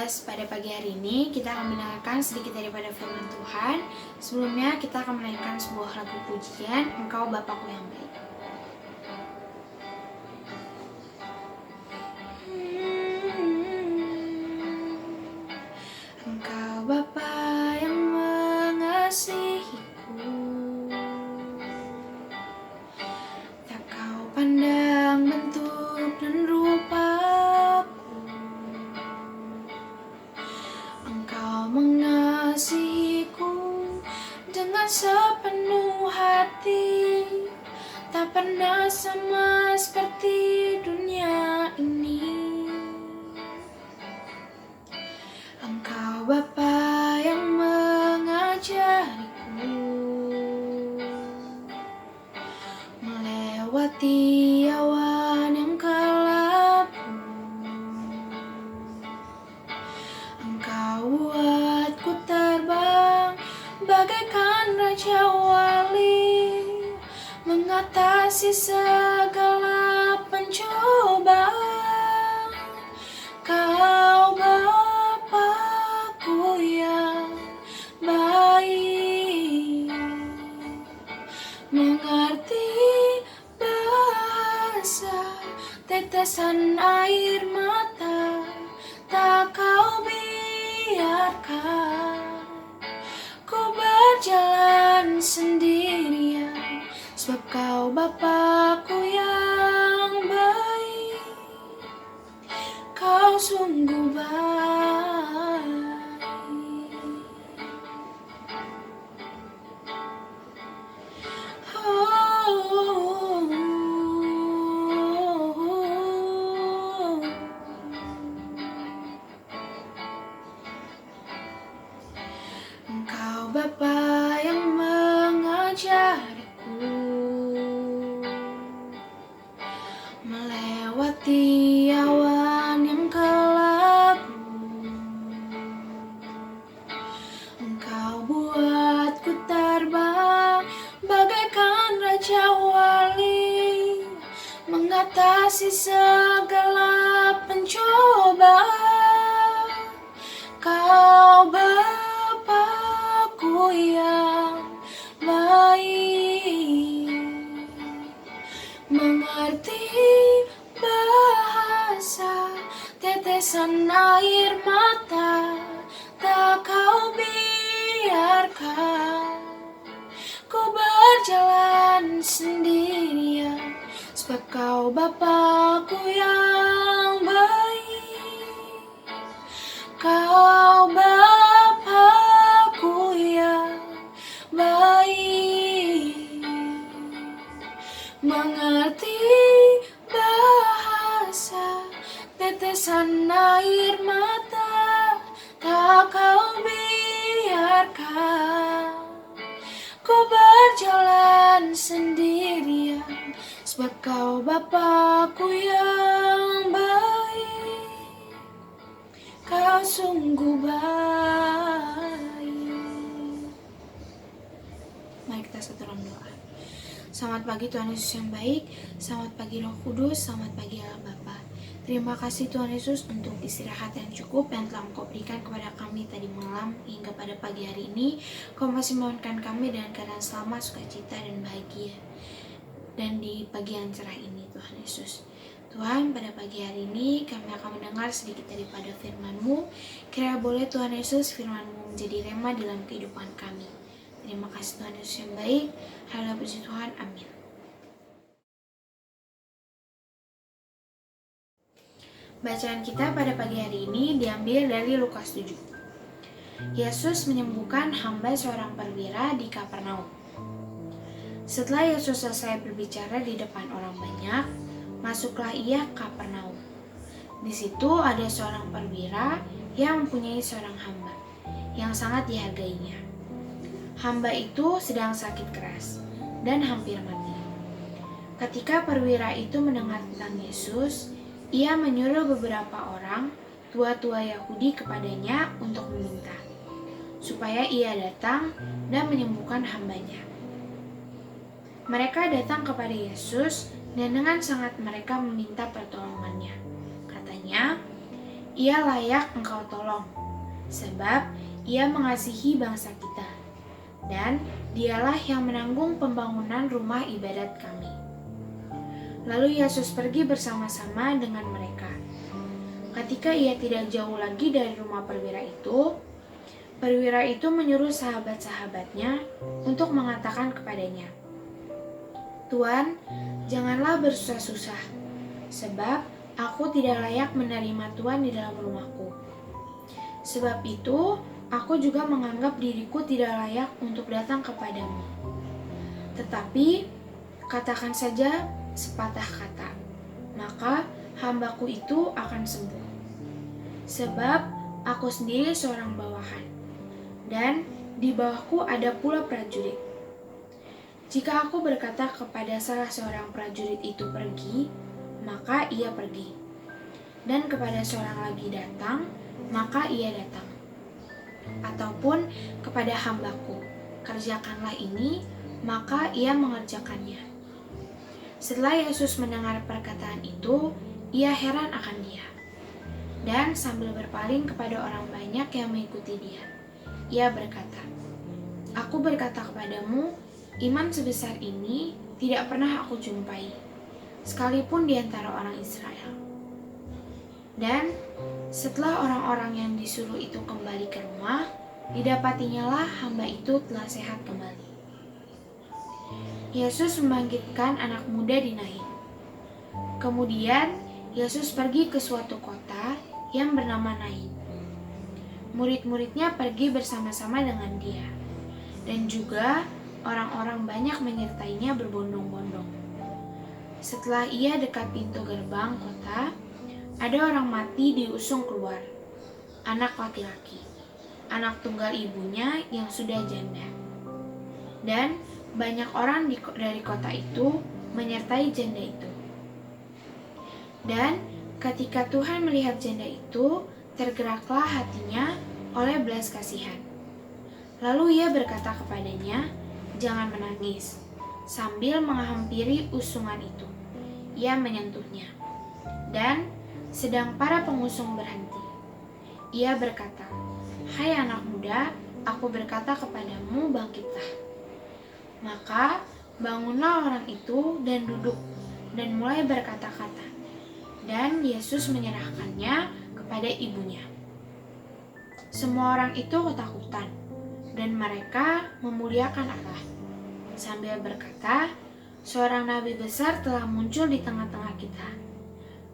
Kudus, pada pagi hari ini kita akan mendengarkan sedikit daripada firman Tuhan. Sebelumnya kita akan menyanyikan sebuah lagu pujian, Engkau Bapakku yang baik. Engkau Bapa yang mengasihiku, tak kau pandang bentuk dan rupaku. Engkau mengasihiku dengan sepenuh hati, tak pernah sama seperti dunia ini. Engkau Bapa yang mengajariku melewati awan yang kelabu. Engkau buatku terbang bagaikan Raja Wali, mengatasi segala pencobaan. Kau Bapakku yang baik, mengerti bahasa tetesan air mata, tak kau biarkan ku berjalan sendirian, sebab kau Bapakku yang baik. Kau sungguh baik. Engkau Bapa yang mengajariku melewati awan yang kelabu. Engkau buatku terbang bagaikan Raja Wali, mengatasi segala pencobaan. Kau Bapakku yang baik, mengerti bahasa tetesan air mata, tak kau biarkan ku berjalan sendirian, sebab kau Bapakku yang baik. Kau Bapakku yang baik, mengerti bahasa tetesan air mata, tak kau biarkan ku berjalan sendirian, sebab kau Bapakku yang baik. Kau sungguh baik. Mari kita satu dalam doa. Selamat pagi Tuhan Yesus yang baik, selamat pagi Roh Kudus, selamat pagi Allah Bapa. Terima kasih Tuhan Yesus untuk istirahat yang cukup yang telah Engkau berikan kepada kami tadi malam hingga pada pagi hari ini. Kau masih membangunkan kami dengan keadaan selamat, sukacita, dan bahagia. Dan di pagi yang cerah ini Tuhan Yesus, Tuhan, pada pagi hari ini kami akan mendengar sedikit daripada firman-Mu. Kiranya boleh Tuhan Yesus firman-Mu menjadi rema dalam kehidupan kami. Terima kasih Tuhan Yesus yang baik. Haleluya puji Tuhan, amin. Bacaan kita pada pagi hari ini diambil dari Lukas 7. Yesus menyembuhkan hamba seorang perwira di Kapernaum. Setelah Yesus selesai berbicara di depan orang banyak, masuklah ia ke Kapernaum. Di situ ada seorang perwira yang mempunyai seorang hamba yang sangat dihargainya. Hamba itu sedang sakit keras dan hampir mati. Ketika perwira itu mendengar tentang Yesus, ia menyuruh beberapa orang tua-tua Yahudi kepadanya untuk meminta supaya ia datang dan menyembuhkan hambanya. Mereka datang kepada Yesus dan dengan sangat mereka meminta pertolongannya. Katanya, Ia layak engkau tolong, sebab ia mengasihi bangsa kita, dan dialah yang menanggung pembangunan rumah ibadat kami. Lalu Yesus pergi bersama-sama dengan mereka. Ketika ia tidak jauh lagi dari rumah perwira itu menyuruh sahabat-sahabatnya untuk mengatakan kepadanya, "Tuan, janganlah bersusah-susah, sebab aku tidak layak menerima Tuan di dalam rumahku. Sebab itu, aku juga menganggap diriku tidak layak untuk datang kepadamu. Tetapi, katakan saja sepatah kata, maka hambaku itu akan sembuh. Sebab aku sendiri seorang bawahan, dan di bawahku ada pula prajurit. Jika aku berkata kepada salah seorang prajurit itu pergi, maka ia pergi. Dan kepada seorang lagi datang, maka ia datang. Ataupun kepada hambaku, kerjakanlah ini, maka ia mengerjakannya." Setelah Yesus mendengar perkataan itu, ia heran akan dia. Dan sambil berpaling kepada orang banyak yang mengikuti dia, ia berkata, "Aku berkata kepadamu, iman sebesar ini tidak pernah aku jumpai, sekalipun di antara orang Israel." Dan setelah orang-orang yang disuruh itu kembali ke rumah, didapatinya lah hamba itu telah sehat kembali. Yesus membangkitkan anak muda di Nain. Kemudian Yesus pergi ke suatu kota yang bernama Nain. Murid-muridnya pergi bersama-sama dengan dia, dan juga orang-orang banyak menyertainya berbondong-bondong. Setelah ia dekat pintu gerbang kota, ada orang mati diusung keluar, anak laki-laki, anak tunggal ibunya yang sudah janda. Dan banyak orang dari kota itu menyertai janda itu. Dan ketika Tuhan melihat janda itu, tergeraklah hatinya oleh belas kasihan. Lalu ia berkata kepadanya, "Jangan menangis." Sambil menghampiri usungan itu, ia menyentuhnya. Dan sedang para pengusung berhenti, ia berkata, "Hai anak muda, aku berkata kepadamu, bangkitlah." Maka bangunlah orang itu dan duduk, dan mulai berkata-kata. Dan Yesus menyerahkannya kepada ibunya. Semua orang itu ketakutan, dan mereka memuliakan Allah, sambil berkata, "Seorang nabi besar telah muncul di tengah-tengah kita,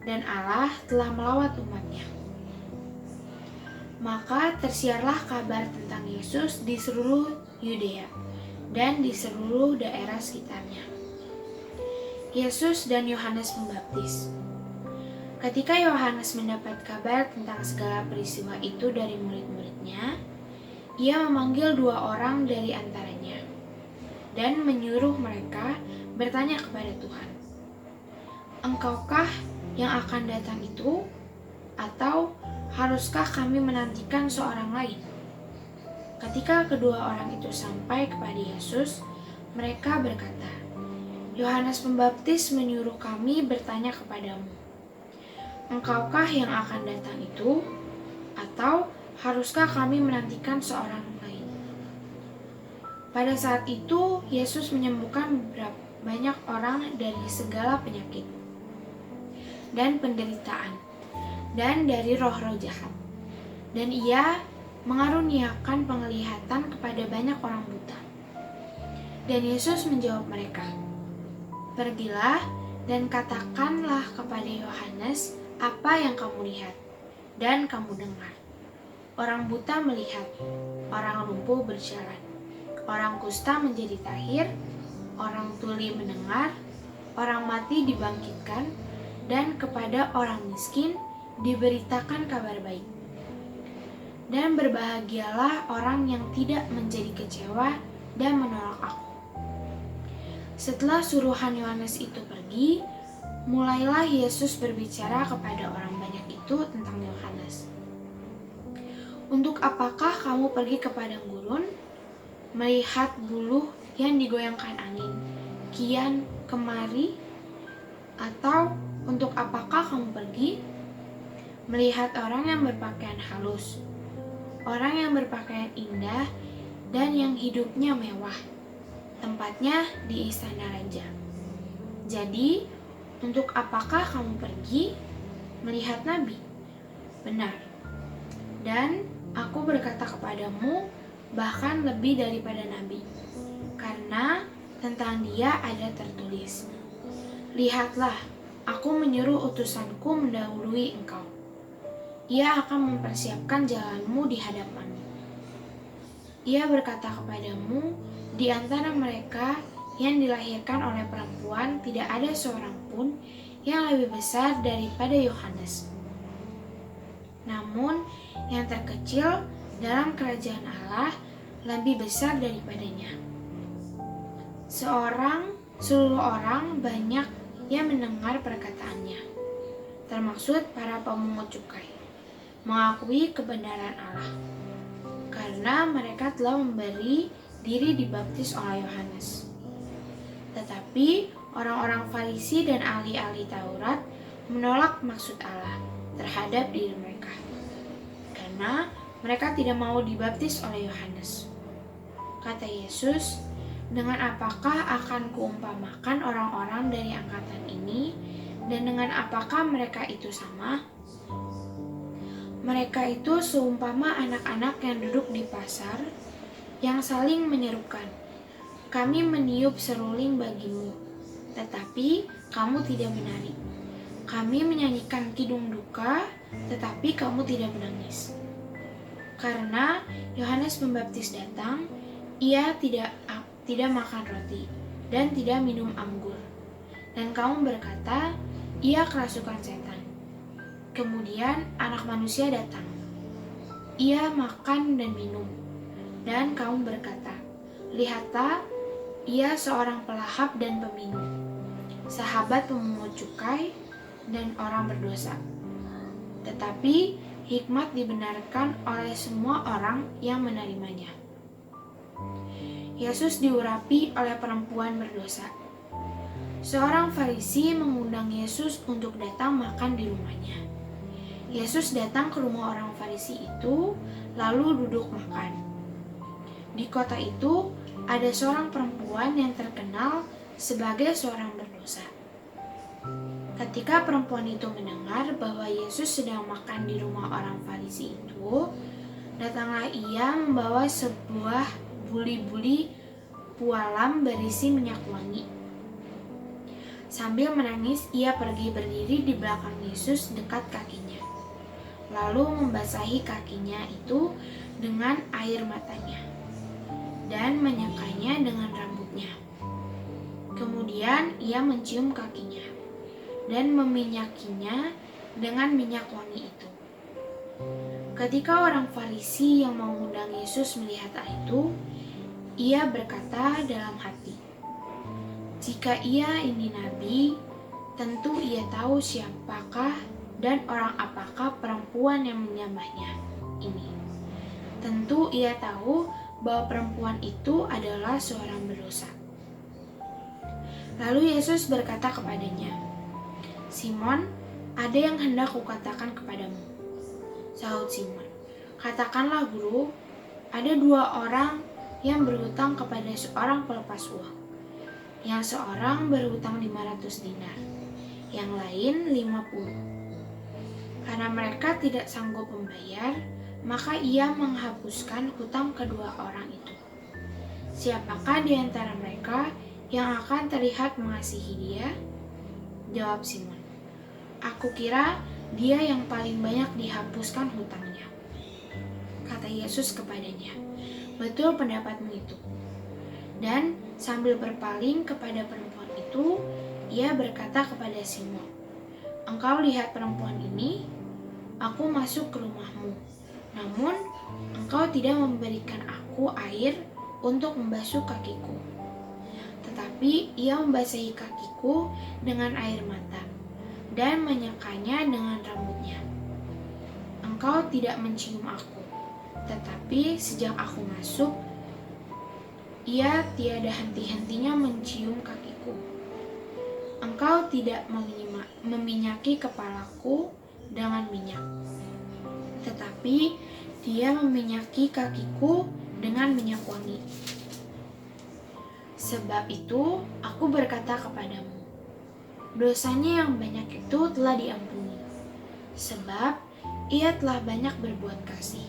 dan Allah telah melawat umat-Nya." Maka tersiarlah kabar tentang Yesus di seluruh Yudea dan di seluruh daerah sekitarnya. Yesus dan Yohanes Pembaptis. Ketika Yohanes mendapat kabar tentang segala peristiwa itu dari murid-muridnya, ia memanggil 2 orang dari antaranya dan menyuruh mereka bertanya kepada Tuhan, "Engkaukah yang akan datang itu, atau haruskah kami menantikan seorang lain?" Ketika kedua orang itu sampai kepada Yesus, mereka berkata, "Yohanes Pembaptis menyuruh kami bertanya kepadamu, engkaukah yang akan datang itu, atau haruskah kami menantikan seorang lain?" Pada saat itu, Yesus menyembuhkan banyak orang dari segala penyakit dan penderitaan, dan dari roh-roh jahat. Dan ia mengaruniakan penglihatan kepada banyak orang buta. Dan Yesus menjawab mereka, "Pergilah dan katakanlah kepada Yohanes apa yang kamu lihat dan kamu dengar. Orang buta melihat, orang lumpuh berjalan, orang kusta menjadi tahir, orang tuli mendengar, orang mati dibangkitkan, dan kepada orang miskin diberitakan kabar baik. Dan berbahagialah orang yang tidak menjadi kecewa dan menolak aku." Setelah suruhan Yohanes itu pergi, mulailah Yesus berbicara kepada orang banyak itu tentang Yohanes. "Untuk apakah kamu pergi ke padang gurun, melihat buluh yang digoyangkan angin, kian kemari? Atau untuk apakah kamu pergi melihat orang yang berpakaian halus, orang yang berpakaian indah, dan yang hidupnya mewah, tempatnya di istana raja. Jadi, untuk apakah kamu pergi melihat nabi? Benar. Dan aku berkata kepadamu, bahkan lebih daripada nabi, karena tentang dia ada tertulis, lihatlah, aku menyuruh utusanku mendahului engkau. Ia akan mempersiapkan jalanmu di hadapanmu. Ia berkata kepadamu, di antara mereka yang dilahirkan oleh perempuan tidak ada seorang pun yang lebih besar daripada Yohanes. Namun, yang terkecil dalam kerajaan Allah lebih besar daripadanya. Seluruh orang banyak yang mendengar perkataannya, termaksud para pemungut cukai, mengakui kebenaran Allah, karena mereka telah memberi diri dibaptis oleh Yohanes. Tetapi orang-orang Farisi dan ahli-ahli Taurat menolak maksud Allah terhadap diri mereka, karena mereka tidak mau dibaptis oleh Yohanes. Kata Yesus, dengan apakah akan kuumpamakan orang-orang dari angkatan ini, dan dengan apakah mereka itu sama? Mereka itu seumpama anak-anak yang duduk di pasar, yang saling menyerukan, kami meniup seruling bagimu, tetapi kamu tidak menari. Kami menyanyikan kidung duka, tetapi kamu tidak menangis. Karena Yohanes Pembaptis datang, ia tidak makan roti dan tidak minum anggur. Dan kamu berkata, ia kerasukan setan. Kemudian anak manusia datang. Ia makan dan minum. Dan kamu berkata, lihatlah, ia seorang pelahap dan peminum, sahabat pemungut cukai dan orang berdosa. Tetapi hikmat dibenarkan oleh semua orang yang menerimanya. Yesus diurapi oleh perempuan berdosa. Seorang Farisi mengundang Yesus untuk datang makan di rumahnya. Yesus datang ke rumah orang Farisi itu, lalu duduk makan. Di kota itu ada seorang perempuan yang terkenal sebagai seorang berdosa. Ketika perempuan itu mendengar bahwa Yesus sedang makan di rumah orang Farisi itu, datanglah ia membawa sebuah buli-buli pualam berisi minyak wangi. Sambil menangis, ia pergi berdiri di belakang Yesus dekat kakinya, lalu membasahi kakinya itu dengan air matanya, dan menyekanya dengan rambutnya. Kemudian ia mencium kakinya, dan meminyakinya dengan minyak wangi itu. Ketika orang Farisi yang mengundang Yesus melihat hal itu, ia berkata dalam hati, jika ia ini nabi, tentu ia tahu siapakah dan orang apakah perempuan yang menyamahnya ini. Tentu ia tahu bahwa perempuan itu adalah seorang berdosa. Lalu Yesus berkata kepadanya, Simon, ada yang hendak kukatakan kepadamu. Sahut Simon, katakanlah guru, ada 2 orang yang berhutang kepada seorang pelepas uang. Yang seorang berhutang 500 dinar, yang lain 50. Karena mereka tidak sanggup membayar, maka ia menghapuskan hutang kedua orang itu. Siapakah di antara mereka yang akan terlihat mengasihi dia? Jawab Simon, aku kira dia yang paling banyak dihapuskan hutangnya. Kata Yesus kepadanya, betul pendapatmu itu. Dan sambil berpaling kepada perempuan itu, ia berkata kepada Simon, engkau lihat perempuan ini? Aku masuk ke rumahmu, namun engkau tidak memberikan aku air untuk membasuh kakiku. Tetapi ia membasahi kakiku dengan air mata dan menyekanya dengan rambutnya. Engkau tidak mencium aku, tetapi sejak aku masuk, ia tiada henti-hentinya mencium kakiku. Engkau tidak meminyaki kepalaku, dengan minyak, tetapi Dia meminyaki kakiku dengan minyak wangi. Sebab itu aku berkata kepadamu, dosanya yang banyak itu telah diampuni, sebab ia telah banyak berbuat kasih.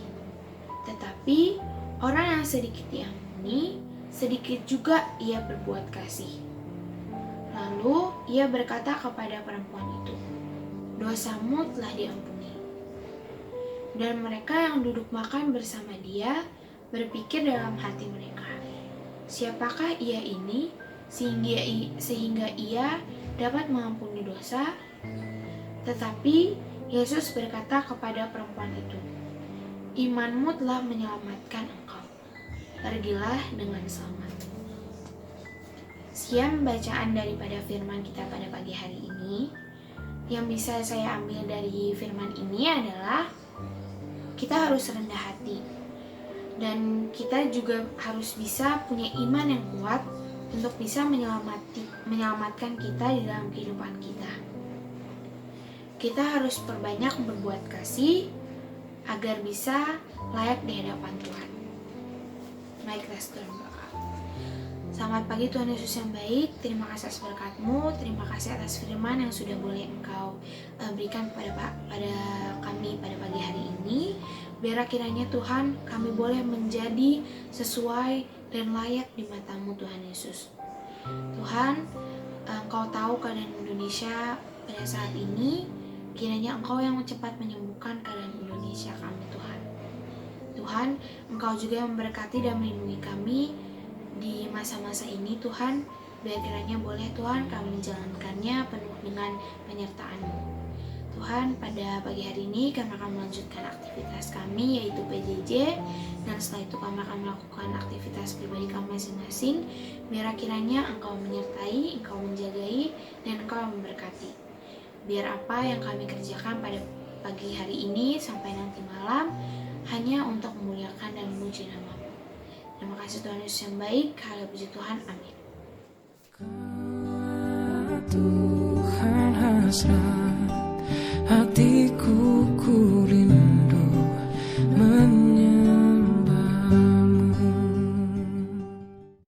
Tetapi orang yang sedikit diampuni, sedikit juga ia berbuat kasih. Lalu ia berkata kepada perempuan itu, dosamu telah diampuni. Dan mereka yang duduk makan bersama dia berpikir dalam hati mereka, siapakah ia ini sehingga ia dapat mengampuni dosa? Tetapi Yesus berkata kepada perempuan itu, imanmu telah menyelamatkan engkau. Pergilah dengan selamat. Sekian bacaan daripada firman kita pada pagi hari ini. Yang bisa saya ambil dari firman ini adalah kita harus rendah hati. Dan kita juga harus bisa punya iman yang kuat untuk bisa menyelamatkan kita di dalam kehidupan kita. Kita harus perbanyak berbuat kasih agar bisa layak di hadapan Tuhan. Mari kita berdoa. Selamat pagi Tuhan Yesus yang baik, terima kasih atas berkat-Mu, terima kasih atas firman yang sudah boleh Engkau berikan pada kami pada pagi hari ini. Biar kiranya Tuhan kami boleh menjadi sesuai dan layak di mata-Mu Tuhan Yesus. Tuhan, Engkau tahu keadaan Indonesia pada saat ini, kiranya Engkau yang cepat menyembuhkan keadaan Indonesia kami Tuhan. Tuhan, Engkau juga memberkati dan melindungi kami di masa-masa ini Tuhan, biar kiranya boleh Tuhan kami menjalankannya penuh dengan penyertaan-Mu. Tuhan, pada pagi hari ini kami akan melanjutkan aktivitas kami yaitu PJJ, dan setelah itu kami akan melakukan aktivitas pribadi kami masing-masing. Biar kiranya Engkau menyertai, Engkau menjagai, dan Engkau memberkati. Biar apa yang kami kerjakan pada pagi hari ini sampai nanti malam hanya untuk memuliakan dan memuji nama-Mu. Terima kasih Tuhan Yesus yang baik, haleluya puji Tuhan, amin. Tuhan hasrat hati